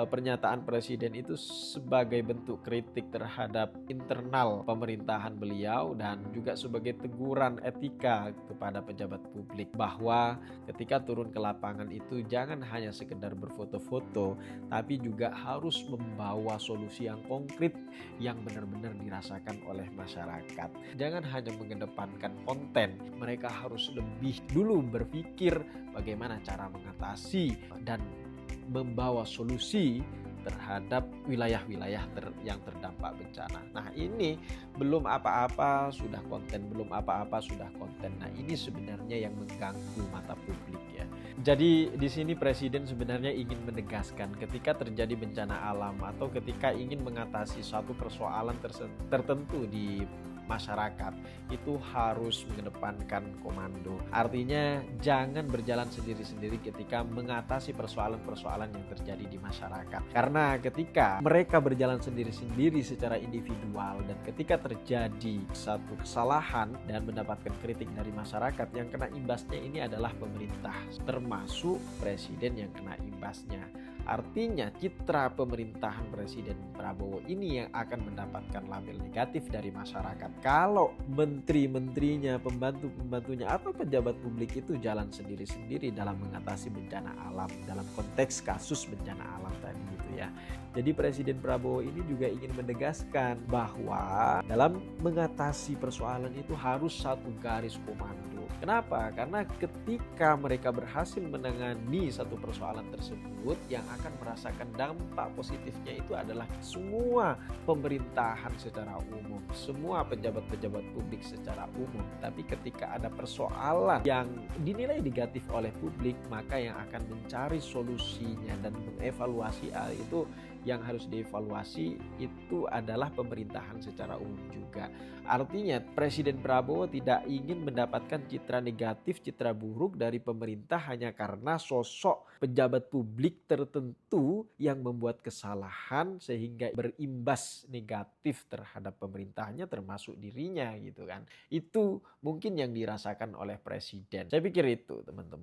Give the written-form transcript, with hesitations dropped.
Pernyataan presiden itu sebagai bentuk kritik terhadap internal pemerintahan beliau dan juga sebagai teguran etika kepada pejabat publik bahwa ketika turun ke lapangan itu jangan hanya sekedar berfoto-foto, tapi juga harus membawa solusi yang konkret yang benar-benar dirasakan oleh masyarakat. Jangan hanya mengedepankan konten, mereka harus lebih dulu berpikir bagaimana cara mengatasi dan membawa solusi terhadap wilayah-wilayah yang terdampak bencana. Nah, ini belum apa-apa sudah konten, belum apa-apa sudah konten. Nah, ini sebenarnya yang mengganggu mata publik ya. Jadi di sini presiden sebenarnya ingin menegaskan ketika terjadi bencana alam atau ketika ingin mengatasi suatu persoalan tertentu di masyarakat itu harus mengedepankan komando. Artinya jangan berjalan sendiri-sendiri ketika mengatasi persoalan-persoalan yang terjadi di masyarakat. Karena ketika mereka berjalan sendiri-sendiri secara individual dan ketika terjadi satu kesalahan dan mendapatkan kritik dari masyarakat, yang kena imbasnya ini adalah pemerintah, termasuk presiden yang kena imbasnya. Artinya citra pemerintahan Presiden Prabowo ini yang akan mendapatkan label negatif dari masyarakat. Kalau menteri-menterinya, pembantu-pembantunya atau pejabat publik itu jalan sendiri-sendiri dalam mengatasi bencana alam, dalam konteks kasus bencana alam tadi gitu ya. Jadi Presiden Prabowo ini juga ingin menegaskan bahwa dalam mengatasi persoalan itu harus satu garis komando. Kenapa? Karena ketika mereka berhasil menangani satu persoalan tersebut, yang akan merasakan dampak positifnya itu adalah semua pemerintahan secara umum, semua pejabat-pejabat publik secara umum. Tapi ketika ada persoalan yang dinilai negatif oleh publik, maka yang akan mencari solusinya dan mengevaluasi hal itu, yang harus dievaluasi itu adalah pemerintahan secara umum juga. Artinya Presiden Prabowo tidak ingin mendapatkan citra negatif, citra buruk dari pemerintah hanya karena sosok pejabat publik tertentu yang membuat kesalahan sehingga berimbas negatif terhadap pemerintahnya termasuk dirinya gitu kan. Itu mungkin yang dirasakan oleh presiden. Saya pikir itu teman-teman.